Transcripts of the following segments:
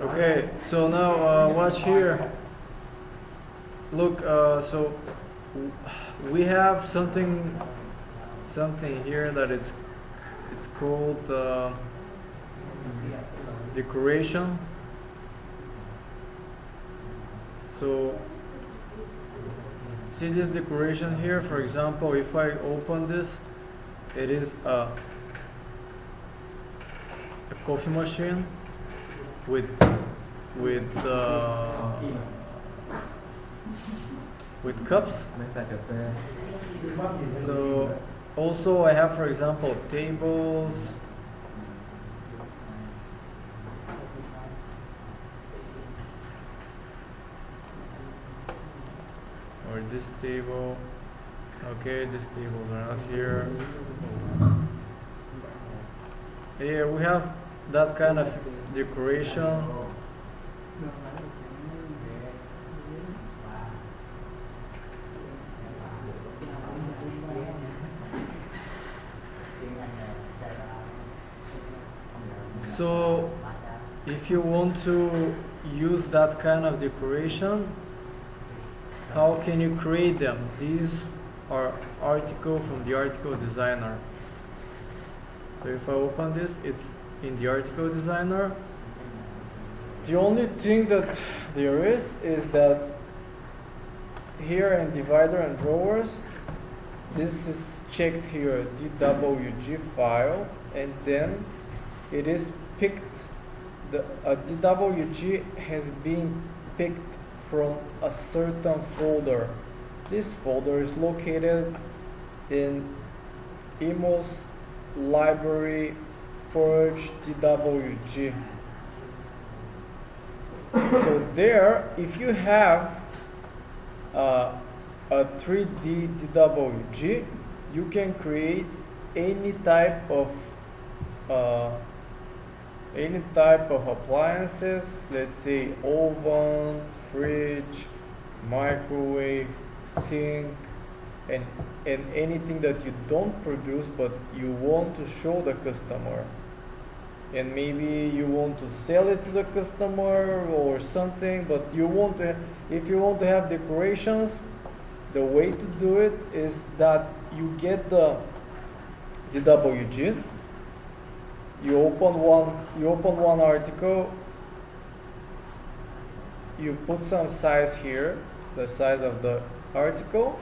Okay, so now watch here. Look, so we have something here that it's called decoration. So see this decoration here. For example, if I open this, it is a coffee machine with cups. So also I have, for example, tables. Or this table. Okay, these tables are not here. Yeah, we have that kind of decoration. So if you want to use that kind of decoration, how can you create them? These are article from the article designer. So if I open this, it's in the article designer. The only thing that there is that here in divider and drawers, this is checked here, DWG file, and then it is picked. The DWG has been picked from a certain folder. This folder is located in Emos library purge DWG. So there, if you have a 3D DWG, you can create any type of appliances, let's say oven, fridge, microwave, sink, and anything that you don't produce but you want to show the customer, and maybe you want to sell it to the customer or something, but you want to if you want to have decorations, the way to do it is that you get the DWG. You open one article, you put some size here, the size of the article,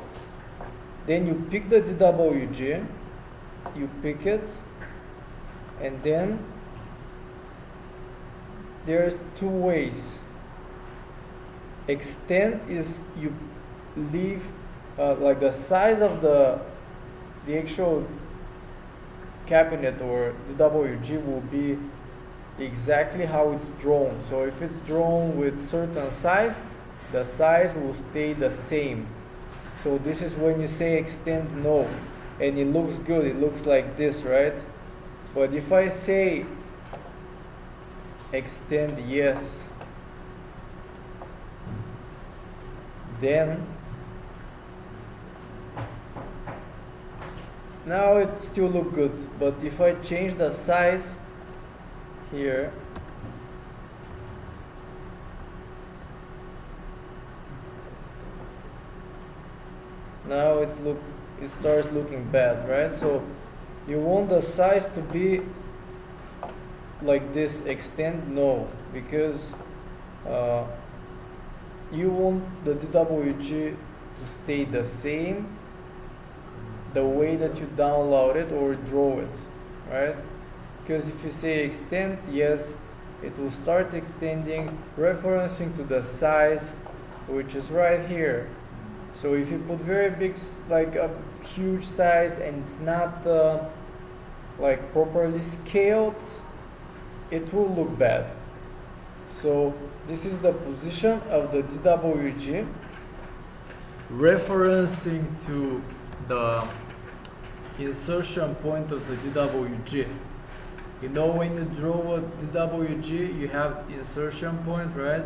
then you pick the DWG, you pick it, and then there's two ways. Extend is you leave like the size of the actual cabinet or DWG will be exactly how it's drawn. So if it's drawn with certain size, the size will stay the same. So this is when you say extend no, and it looks good, it looks like this, right? But if I say extend yes, then now it still look good. But if I change the size here, now it starts looking bad, right? So you want the size to be like this, extend no, because you want the DWG to stay the same the way that you download it or draw it, right? Because if you say extend yes, it will start extending, referencing to the size which is right here. So if you put very big, like a huge size, and it's not like properly scaled, it will look bad. So this is the position of the DWG, referencing to the insertion point of the DWG. You know, when you draw a DWG, you have insertion point, right?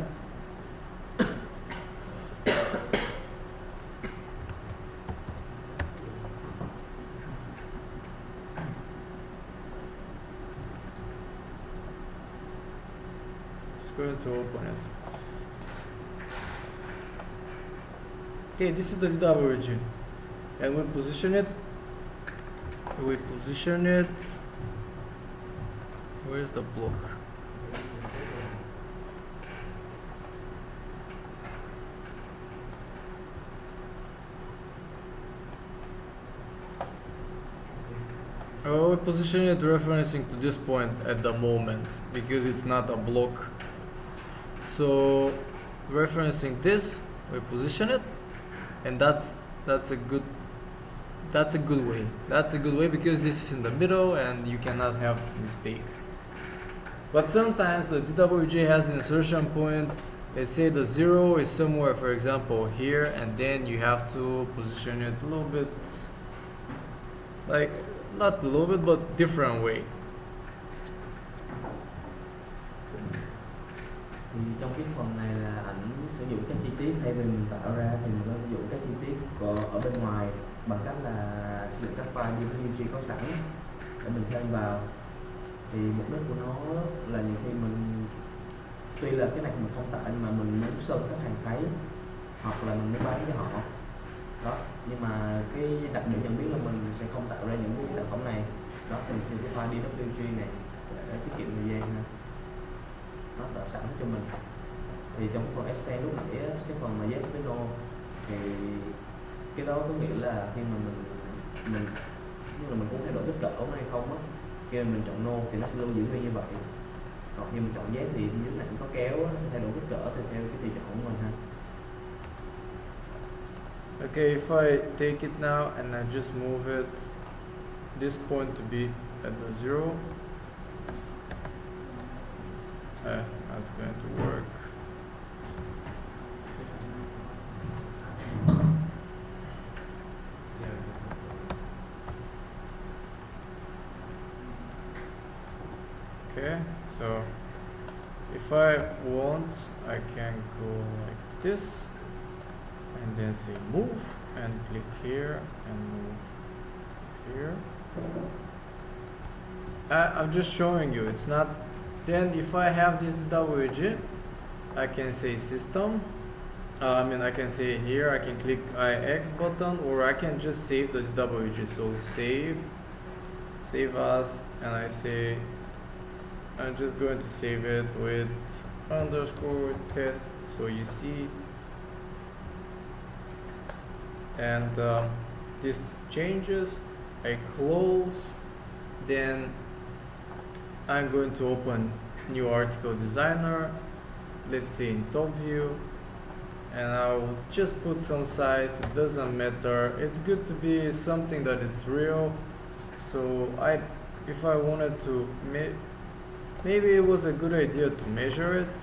going to open it. Okay, this is the DWG, and we position it. Where's the block? Oh, we position it referencing to this point at the moment because it's not a block. So referencing this, we position it, and that's a good way. That's a good way because this is in the middle and you cannot have mistake. But sometimes the DWG has an insertion point. Let's say the 0 is somewhere, for example, here, and then you have to position it a little bit, like not a little bit, but different way. Thì trong cái phần này là ảnh sử dụng các chi tiết, thay vì mình tạo ra thì mình có sử dụng các chi tiết ở bên ngoài bằng cách là sử dụng các file DWG có sẵn để mình thêm vào. Thì mục đích của nó là nhiều khi mình, tuy là cái này mình không tạo nhưng mà mình muốn show khách hàng thấy, hoặc là mình muốn bán cho họ đó, nhưng mà cái đặc điểm nhận biết là mình sẽ không tạo ra những cái sản phẩm này đó, thì mình sử dụng cái file DWG này để tiết kiệm thời gian, nó tạo sẵn cho mình. Thì trong cái phần extend lúc nãy, cái phần mà yes với no, thì cái đó có nghĩa là khi mà mình như là mình muốn thay đổi kích cỡ hay không á, khi mình chọn no thì nó sẽ luôn giữ nguyên như vậy, còn khi mình chọn yes thì dưới này nó kéo, nó sẽ thay đổi kích cỡ theo cái tùy chọn của mình ha. Okay, if I take it now and I just move it, this point to be at the 0, that's going to work. Okay, so if I want, I can go like this and then say move and click here and move here. I'm just showing you, it's not. Then if I have this WG, I can say system, I can say here, I can click IX button, or I can just save the WG. So save as, and I say, I'm just going to save it with underscore test, so you see. And this changes, I close, then I'm going to open new article designer, let's say in top view, and I'll just put some size, it doesn't matter, it's good to be something that is real. So if I wanted to maybe it was a good idea to measure it.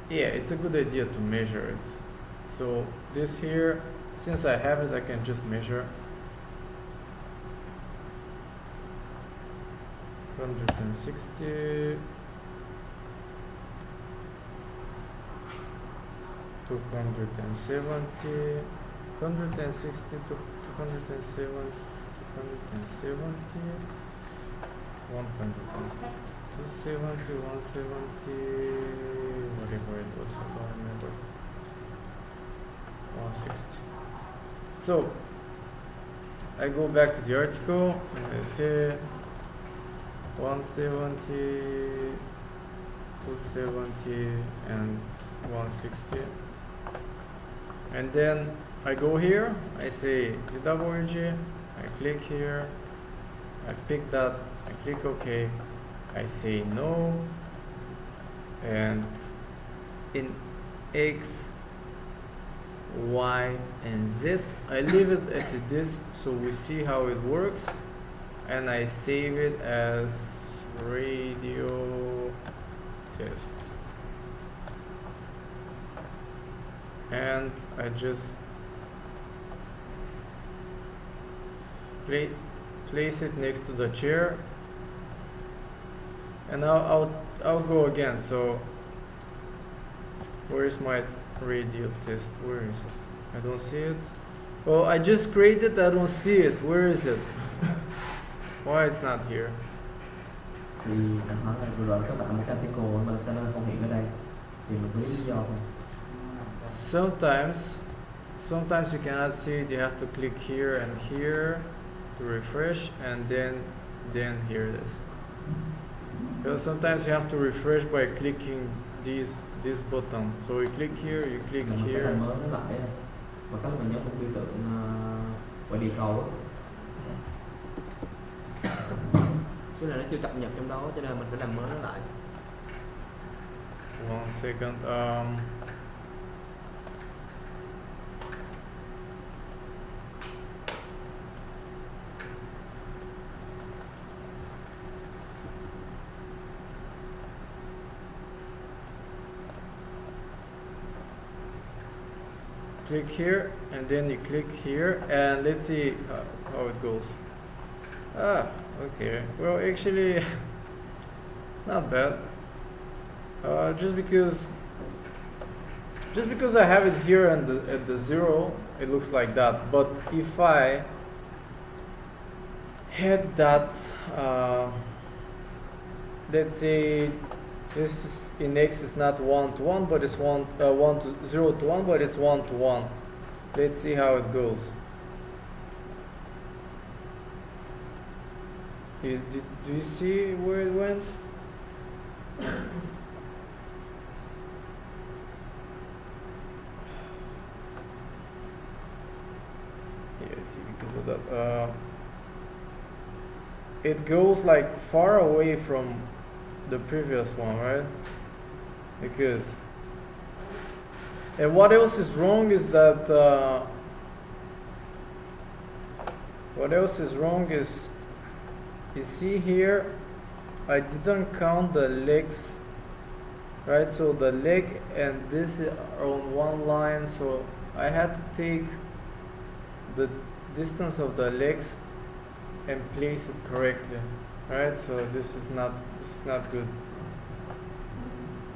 Yeah, it's a good idea to measure it. So this here, since I have it, I can just measure 160, 270, 160 to 270, 270, 270, 170, whatever it was, I don't remember. 160. So I go back to the article and I say 170, 270, and 160. And then I go here, I say DWG, I click here, I pick that, I click OK, I say no, and in X, Y, and Z, I leave it as it is so we see how it works, and I save it as radio test. And I just place it next to the chair, and I'll go again. So where is my radio test? Where is it? I don't see it. Well, I just created, I don't see it. Where is it? Why it's not here? Thì anh hỏi là vừa rồi có tạo một cái article mà sao nó không hiện ở đây, thì mình có biết lý do không? Sometimes you cannot see it. You have to click here and here to refresh, and then here it is. Because sometimes you have to refresh by clicking this button. So you click here, you click Mình phải here. làm mới nó lại á, và có mình nhớ một biểu tượng by default á. Chứ là nó chưa cập nhật trong đó, cho nên mình phải làm mới nó lại. One second. Click here, and then you click here, and let's see how it goes. Okay. Well, actually, not bad. Just because I have it here and at the 0, it looks like that. But if I had that, let's say this is in X is not 1 to 1, but it's 0 to 1, but it's 1 to 1. Let's see how it goes. Do you see where it went? Yeah, see, because of that. It goes like far away from the previous one, right? Because, and what else is wrong is that you see here, I didn't count the legs, right? So the leg and this are on one line, so I had to take the distance of the legs and place it correctly, right? So this is not good.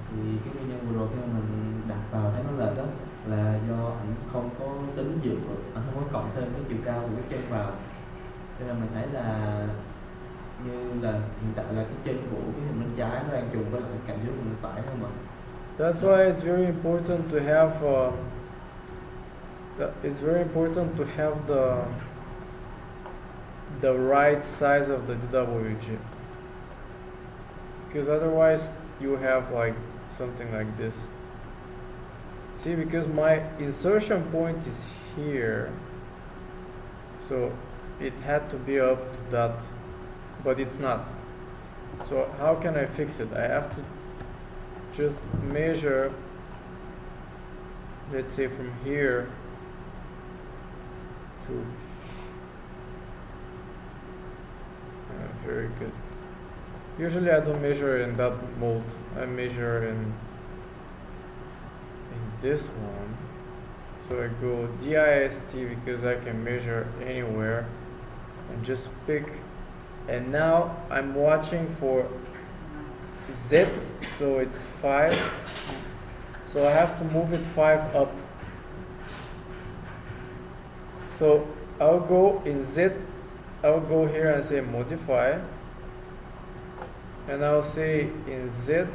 Thì cái nguyên nhân vừa rồi khi mà mình đặt vào thấy nó lệch đó là do anh không có tính dựa, anh không có cộng thêm cái chiều cao của cái chân vào, cho nên mình thấy là như là hiện tại là cái chân của cái hình bên trái nó đang trùng với lại cạnh dưới bên phải, không ạ? That's why it's very important to have the right size of the DWG, because otherwise you have like something like this. See, because my insertion point is here, so it had to be up to that, but it's not. So how can I fix it? I have to just measure, let's say from here to very good. Usually I don't measure in that mode. I measure in this one. So I go DIST because I can measure anywhere and just pick. And now I'm watching for Z, so it's 5. So I have to move it 5 up. So I'll go in Z, I'll go here and say modify, and I'll say in Z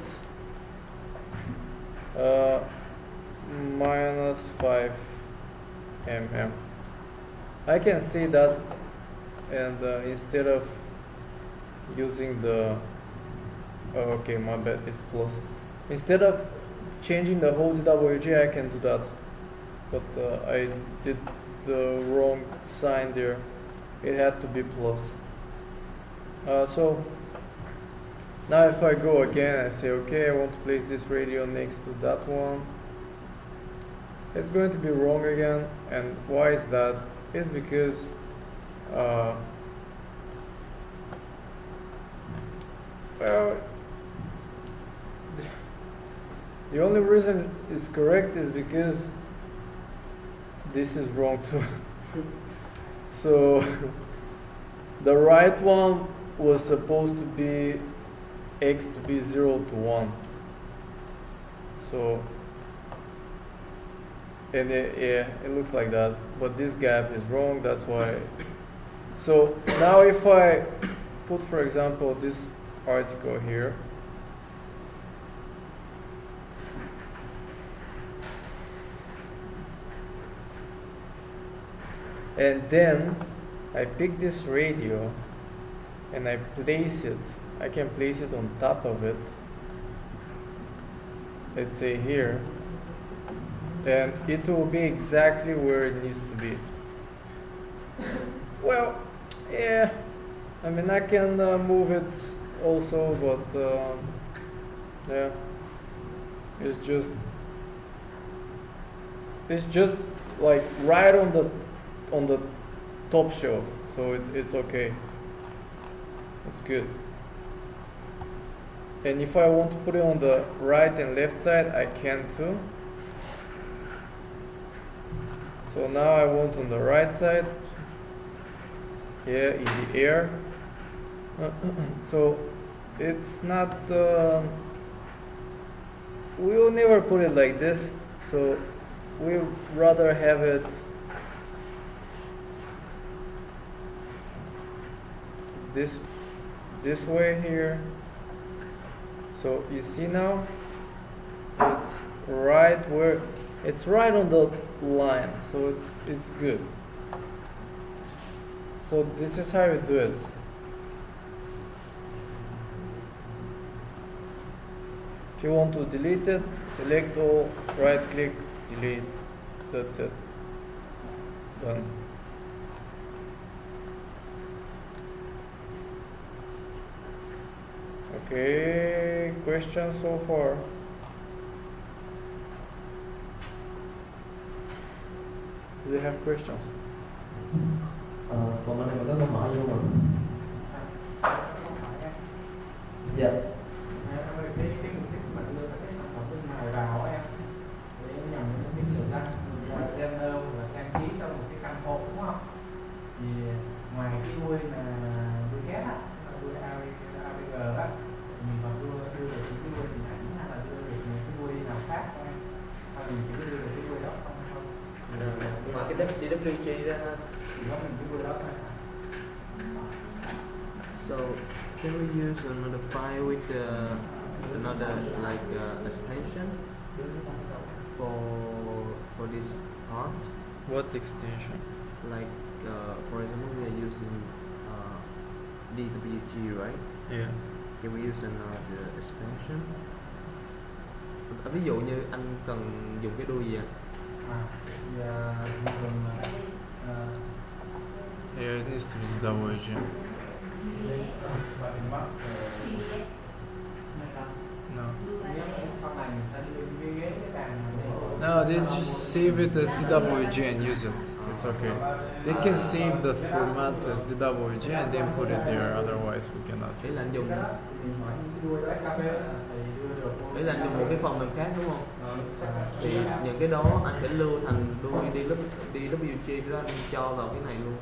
minus 5 mm. I can say that, and instead of using the okay, my bad, it's plus. Instead of changing the whole DWG, I can do that, but I did the wrong sign there. It had to be plus. So now if I go again, I say okay, I want to place this radio next to that one. It's going to be wrong again. And why is that? It's because well, the only reason it's correct is because this is wrong too. So the right one was supposed to be X to be 0 to 1. So and it looks like that, but this gap is wrong, that's why. So now if I put, for example, this article here. And then I pick this radio and I place it. I can place it on top of it. Let's say here. And it will be exactly where it needs to be. Well, yeah. I mean, I can move it also, but yeah. It's just like right on the top shelf, so it's okay. It's good. And if I want to put it on the right and left side, I can too. So now I want on the right side, yeah, in the air. So it's not, we will never put it like this, so we rather have it this way here. So you see now, it's right where, it's right on the line, so it's good. So this is how you do it. If you want to delete it, select all, right click, delete. That's it. Done. Okay, questions so far? Do they have questions? Còn bên này mình có câu hỏi gì không ạ? Dạ. Cái mục đích mà đưa các cái sản phẩm bên ngoài vào em để nhằm cái thời gian render và trang trí trong một cái căn hộ, đúng không? Thì ngoài cái đuôi là đuôi ghép á, đuôi AVG á, mình còn đưa được cái đuôi hình ảnh hay là đưa được một cái đuôi nào khác không em? Hay mình chỉ đưa được cái đuôi đó không? Ngoài cái DWG ra Chỉ có mình cái đuôi đó thôi. So can we use another file with another extension for this part? What extension? Like for example, we are using DWG, right? Yeah. Can we use another extension? Ví dụ như anh cần dùng cái đuôi gì ạ? Yeah, it needs to be DWG. No. No, they just save it as DWG and use it. It's okay. They can save the format as DWG and then put it there. Otherwise, we cannot Ý use là it. anh dùng một cái phần mềm khác đúng không? Thì những cái đó anh sẽ lưu thành đuôi DWG đó, anh cho vào cái này luôn.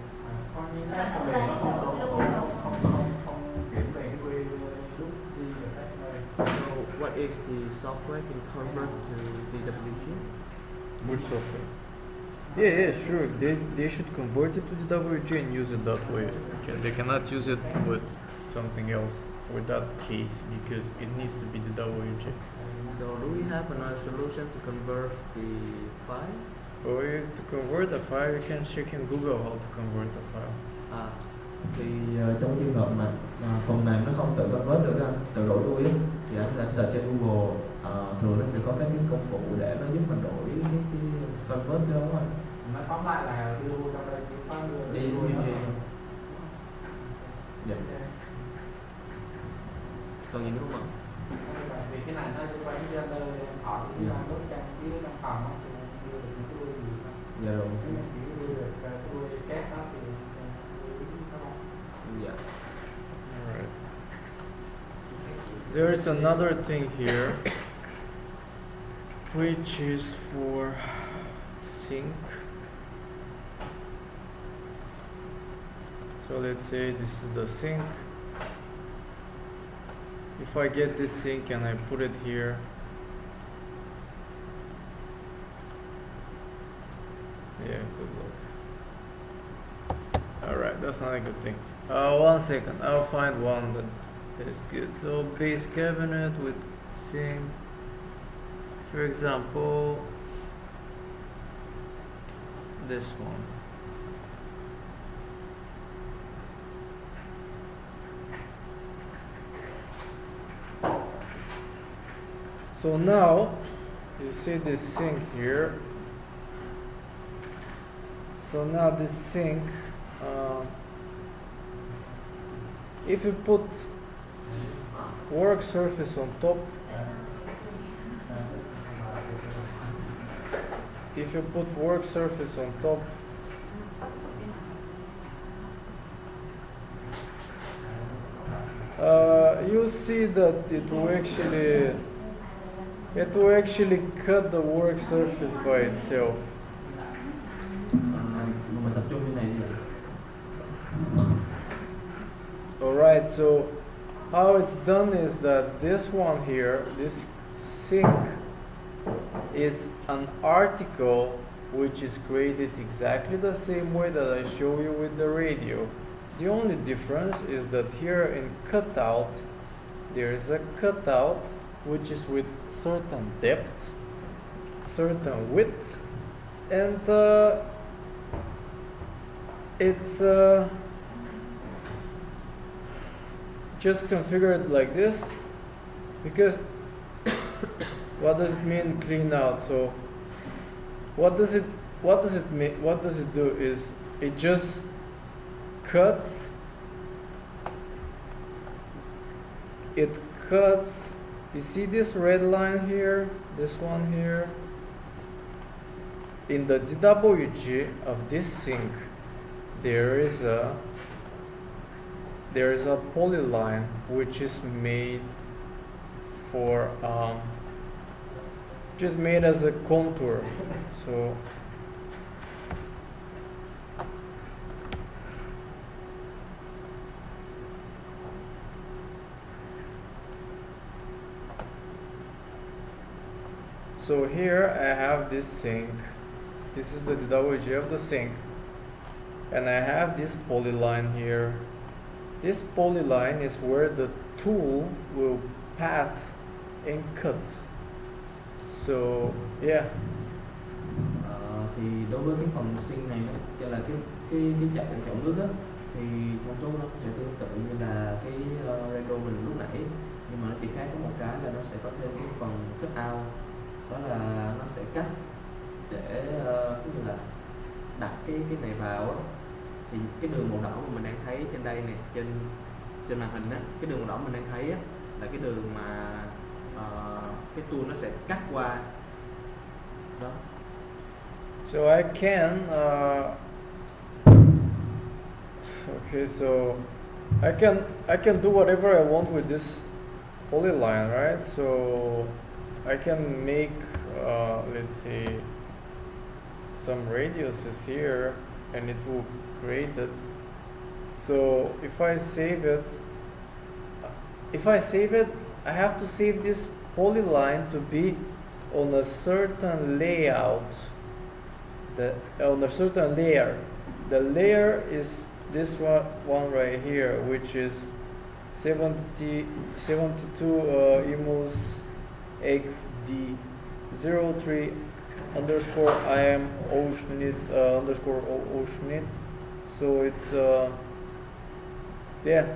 So what if the software can convert to DWG? Which software? Yeah, sure. They should convert it to DWG and use it that way. Okay, they cannot use it with something else for that case because it needs to be DWG. So do we have another solution to convert the file? Or to convert a file, you can check in Google how to convert a file. Thì trong trường hợp mà phần mềm nó không tự convert được anh, tự đổi đuôi á, thì anh sẽ search trên Google, thường nó sẽ có các cái công cụ để nó giúp mình đổi cái convert cái đó anh. Nó tóm lại là đưa trong đây chúng ta đưa DWG. Dạ. Còn gì nữa không ạ? Vì cái này nó liên quan đến render hỏi thì làm đốt trang trí văn phòng thì đưa được những cái đuôi gì không? Dạ rồi. Chỉ đưa được cái đuôi két đó thì Yeah. Alright. There's another thing here, which is for sync. So let's say this is the sync. If I get this sync and I put it here, yeah, good luck. Alright, that's not a good thing. One second, I'll find one that That's good. So base cabinet with sync, for example, this one. So now you see this sync here. So now this sync, if you put work surface on top, if you put work surface on top, you'll see that it will actually cut the work surface by itself. Mình tập trung như này thì Alright, so how it's done is that this one here, this sync, is an article which is created exactly the same way that I show you with the radio. The only difference is that here in cutout, there is a cutout which is with certain depth, certain width, and it's just configured like this, because what does it mean clean out? So what does it mean? What does it do is it just cuts. It cuts. You see this red line here, this one here. In the DWG of this sync, there is a polyline which is made for just made as a contour. So here I have this sync. This is the DWG of the sync, and I have this polyline here. This polyline is where the tool will pass and cut. So yeah. Thì đối với cái phần sync này á, cho là cái chọn nước á, thì thông số nó sẽ tương tự như là cái rando mình lúc nãy, nhưng mà nó chỉ khác có một cái là nó sẽ có thêm cái phần cut out, đó là nó sẽ cắt để cũng như là đặt cái này vào á. Thì cái đường màu đỏ mà mình đang thấy trên đây nè, trên màn hình á, cái đường màu đỏ mình đang thấy á là cái đường mà cái tool nó sẽ cắt qua đó. So I can okay, so I can do whatever I want with this polyline, right? So I can make let's see, some radiuses here, and it will create it. So if I save it, I have to save this polyline to be on a certain layout, on a certain layer. The layer is this one right here, which is 72 emus xd 03 underscore IM oceanit underscore oceanit. So it's yeah,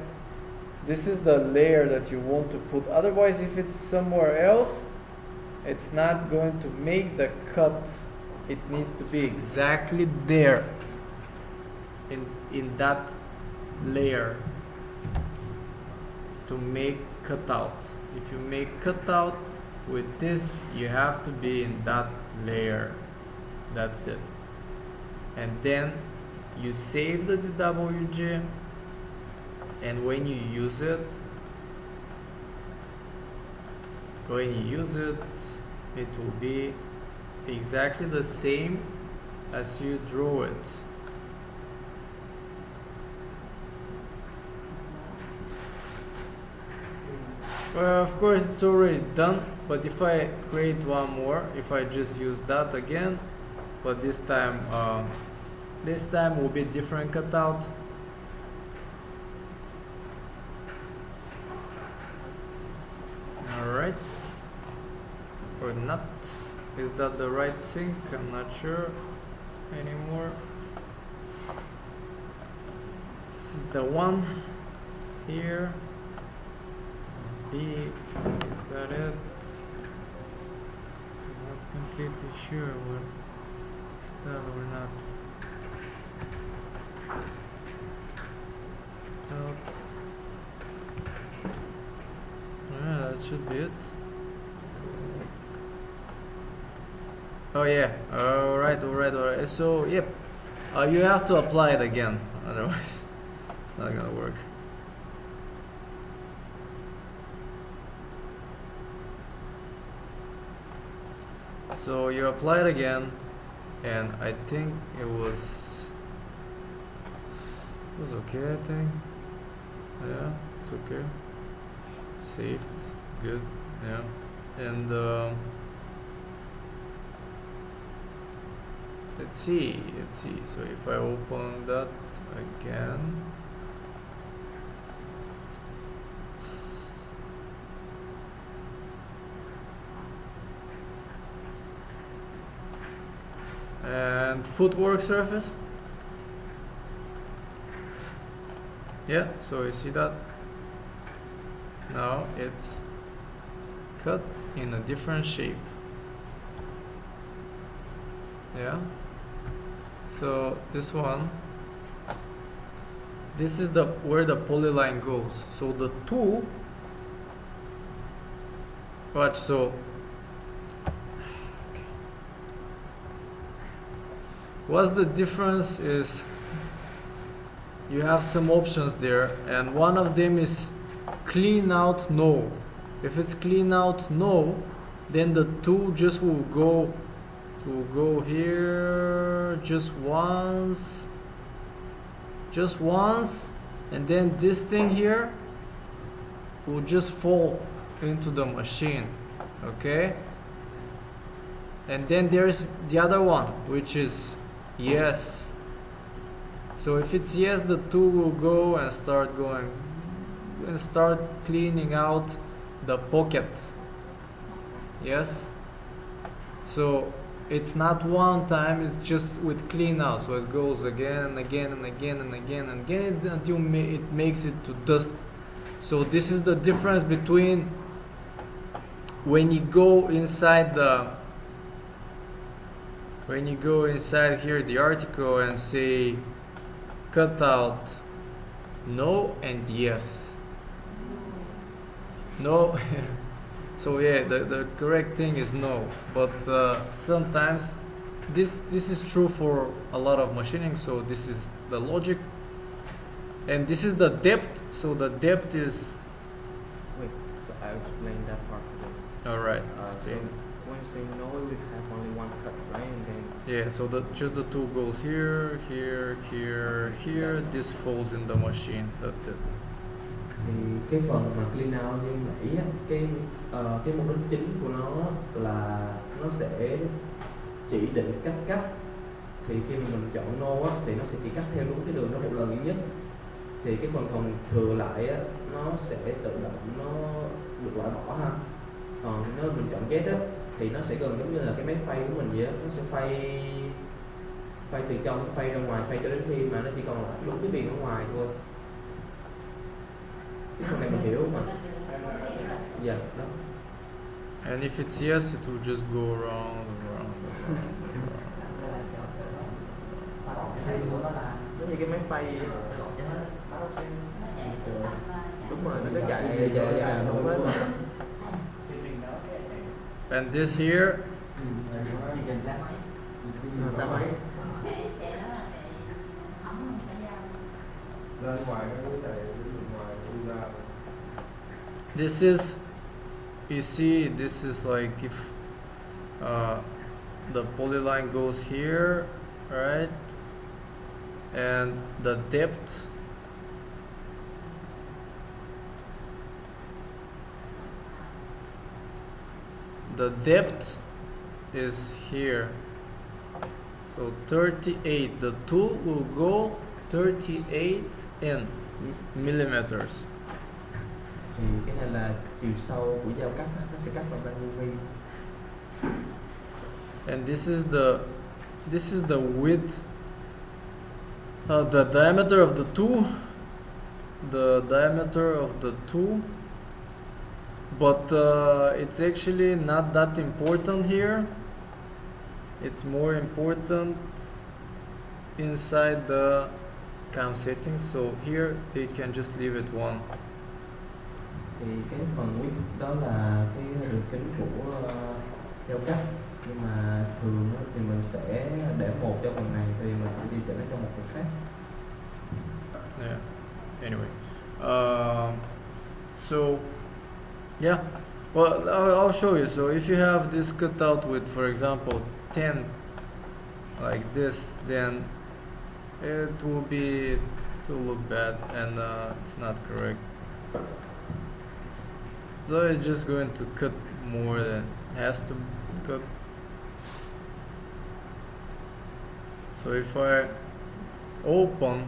this is the layer that you want to put. Otherwise, if it's somewhere else, it's not going to make the cut. It needs to be exactly there in that layer to make cutout. If you make cutout with this, you have to be in that layer. That's it. And then you save the DWG, and when you use it, it will be exactly the same as you drew it. Well, of course it's already done, but if I create one more, if I just use that again, but this time will be different cutout. right? Or not? Is that the right sync? I'm not sure anymore. This is the one. It's here. B. Is that it? I'm not completely sure what is that or not. Out. Yeah, that should be it. Oh yeah. Alright. So yep. You have to apply it again, otherwise it's not gonna work. So you apply it again, and I think it was okay. I think. Yeah, it's okay. Saved. Good. Yeah. And let's see. So if I open that again, and put work surface. Yeah, so you see that now it's cut in a different shape. Yeah, so this one, this is where the polyline goes. So the tool, watch, so what's the difference is you have some options there, and one of them is clean out no. If it's clean out no, then the tool just will go here just once, and then this thing here will just fall into the machine. Okay, and then there's the other one, which is yes. So if it's yes, the tool will go and start cleaning out the pocket. Yes. So it's not one time, it's just with clean out. So it goes again and again and again and again and again until it makes it to dust. So this is the difference between when you go inside here the article and say cut out no and yes. No. So yeah, the correct thing is no, but sometimes this is true for a lot of machining. So this is the logic, and this is the depth. So the depth is. Wait, so I'll explain that part for you. All right. So when you say no, we have only one cut, right? And then yeah, so just the tool goes here. This falls in the machine. That's it. Thì cái phần mà clean out như nãy á, cái mục đích chính của nó là nó sẽ chỉ định cách cắt. Thì khi mà mình chọn no á, thì nó sẽ chỉ cắt theo đúng cái đường đó một lần duy nhất. Thì cái phần còn thừa lại á, nó sẽ tự động nó được loại bỏ ha. Còn nếu mình chọn yes á, thì nó sẽ gần giống như là cái máy phay của mình vậy á, nó sẽ phay từ trong, phay ra ngoài, phay cho đến khi mà nó chỉ còn lại đúng cái viền ở ngoài thôi. Cái phần này mình hiểu mà. Dạ, đó. And if it's yes, it will just go around. giống như cái máy phay. Đúng rồi, nó cứ chạy đúng hết. And this here. This is, you see, this is like if the polyline goes here, right? And the depth is here. So 38, the tool will go 38 in millimeters. Thì cái này là chiều sâu của dao cắt á, nó sẽ cắt bằng 3 mm. And this is the width, the diameter of the tool, but it's actually not that important here. It's more important inside the cam settings, so here they can just leave it 1. Thì cái phần width đó là cái đường kính của dao cắt, nhưng mà thường á, thì mình sẽ để 1 cho phần này, thì mình sẽ điều chỉnh nó cho một phần khác. Yeah. Anyway, so yeah. Well, I'll show you. So if you have this cut out with, for example, 10 like this, then it will be to look bad, and it's not correct. So it's just going to cut more than it has to cut. So if I open,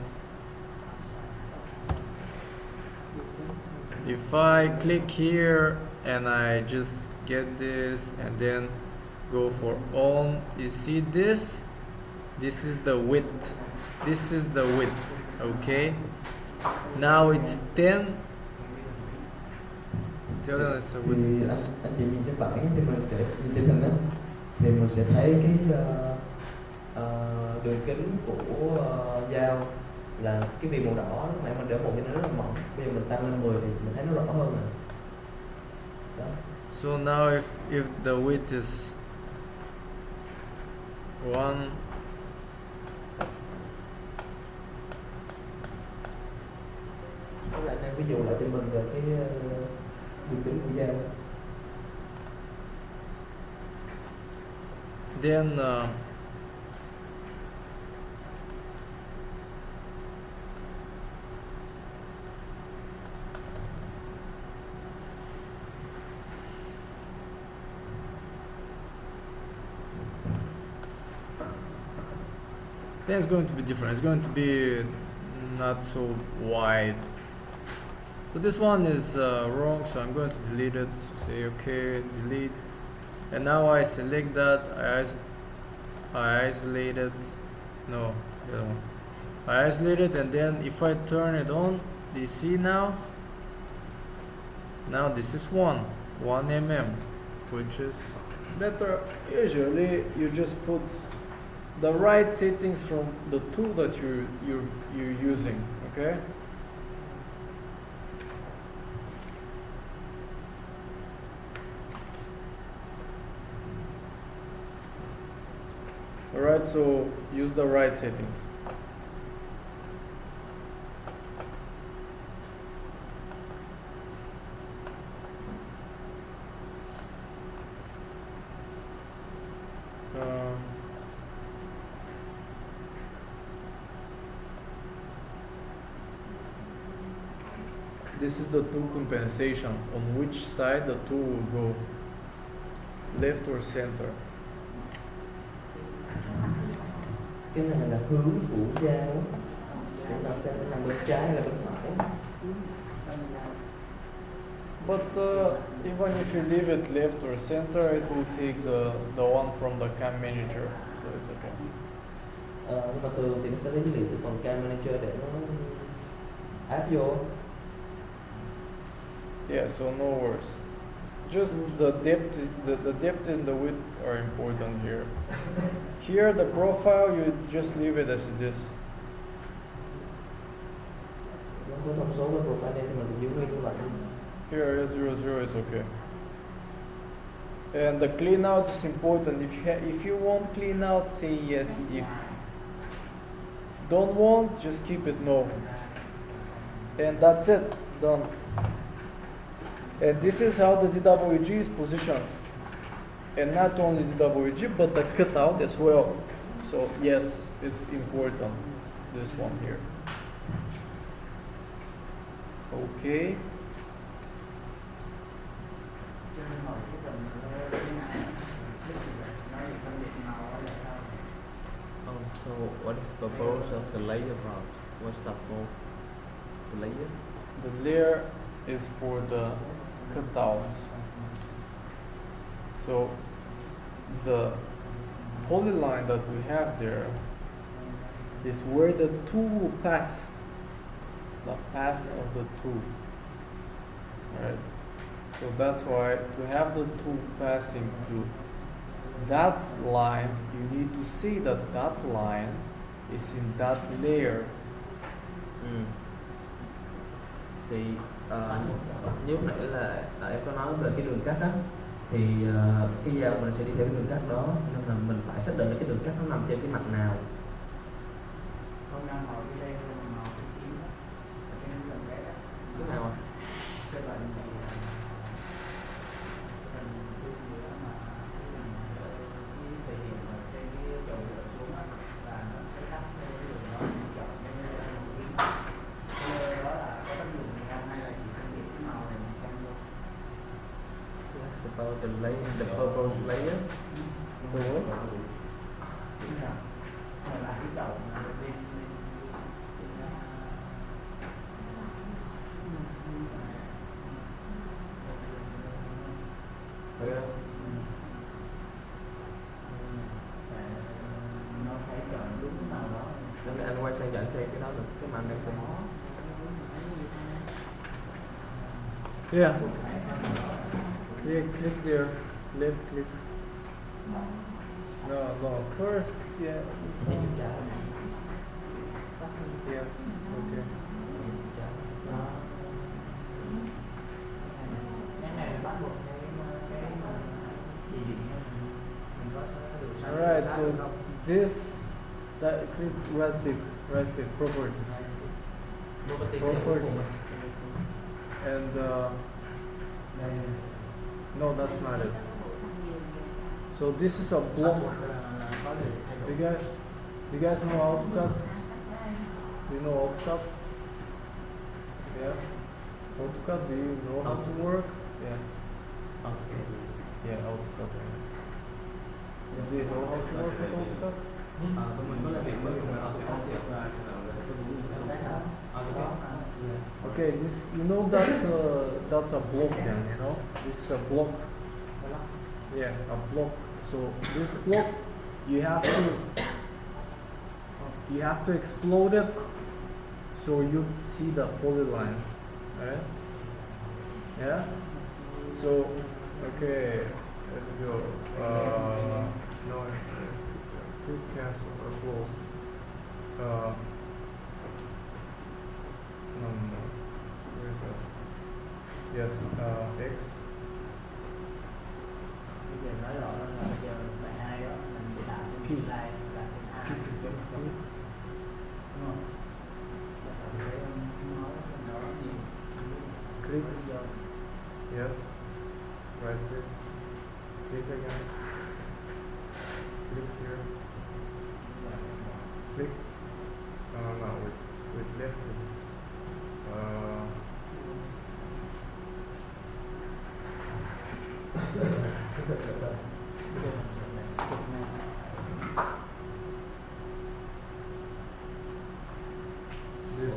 if I click here and I just get this and then go for on, you see this? This is the width. This is the width, okay? Now it's 10. Tell them it's a Thì width. anh chị nhìn trên bảng thì mình sẽ nhìn trên hình đó, thì mình sẽ thấy cái đường kính của dao là cái viền màu đỏ. Lúc nãy mình để 1 cho nó rất là mỏng, bây giờ mình tăng lên 10 thì mình thấy nó rõ hơn rồi. Đó. So now if the width is 1, Các bạn đang ví dụ lại cho mình về cái đường kính của dao. then then it's going to be different. It's going to be not so wide. So this one is wrong, so I'm going to delete it. So say okay, delete, and now I select that. I isolate it. No, the other one. I isolate it, and then if I turn it on, do you see now? Now this is 1 mm, which is better. Usually you just put the right settings from the tool that you're using, okay? Alright, so use the right settings. This is the tool compensation, on which side the tool will go, left or center. Cái này là hướng của dao, chúng ta sẽ nằm bên trái hay là bên phải. But even if you leave it left or center, it will take the one from the cam manager, so it's okay. Nhưng mà thường thì nó sẽ lấy dữ liệu từ phần cam manager để nó áp vô. Yeah, so no worries. Just the depth, the depth and the width are important here. Here, the profile, you just leave it as it is. Nó có thông số với profile đây thì mình giữ nguyên như vậy. Here, 0, is okay. And the clean out is important. If you want clean out, say yes. If don't want, just keep it no. And that's it, done. And this is how the DWG is positioned. And not only DWG, but the cutout as well. So yes, it's important, this one here. Okay. So what is the purpose of the layer route? What's that for? The layer? The layer, is for the cutouts. So the polyline that we have there is where the tool will pass, the path of the tool. Alright, so that's why to have the tool passing through that line, you need to see that that line is in that layer. Thì như lúc nãy là em có nói về cái đường cắt đó, thì cái dao mình sẽ đi theo cái đường cắt đó, nên là mình phải xác định là cái đường cắt nó nằm trên cái mặt nào. Không đang hỏi cái đây mà nó cái tím đó, cái đường vẽ đó. Cái nào ạ? Sẽ là gì? Sẽ là cái gì đó mà cái thể hiện ở trên cái chậu rửa xuống á, là nó sẽ cắt theo cái đường đó, chọn cái màu tím. Cái đó là có tác dụng gì không, hay là chỉ phân biệt cái màu này mình xem thôi? It's about the layer, the purple layer. Đúng rồi. Đúng rồi. Rồi là cái chậu mà lên nó phải chọn đúng cái màu đó. Nên anh quay sang cho anh xem cái đó được, cái mà anh đang xem. Yeah. Yeah, click there. Left click. No, first, yeah. Yes, okay. Cái này bắt buộc cái mà chỉ định mình có đủ sáng. Alright, so this, that click, right click, properties. Properties. And no, that's not it. So this is a block. Do you guys know AutoCAD? Do you know AutoCAD? Yeah. AutoCAD, do you know how to work? Yeah. Yeah, AutoCAD. Do you know how to work with AutoCAD? Tụi mình có làm việc với Okay, this, you know, that's a block then, you know? This is a block. Yeah, a block. So this block, you have to explode it so you see the polylines, right? Yeah. So okay, let's go. No, click cancel or close. No. Where's that? Yes, X. Bây giờ nói rõ là bây giờ bài 2 đó mình bị tạo cho mình like là Q. đúng không? Cái nói nó gì? Click. Yes. Right click. Click again. Click here. Click. No, with left click. This.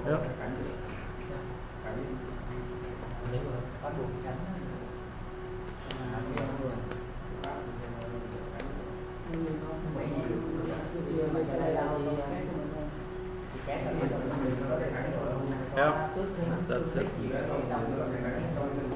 Yep. Bắt buộc cánh. Yep, that's it.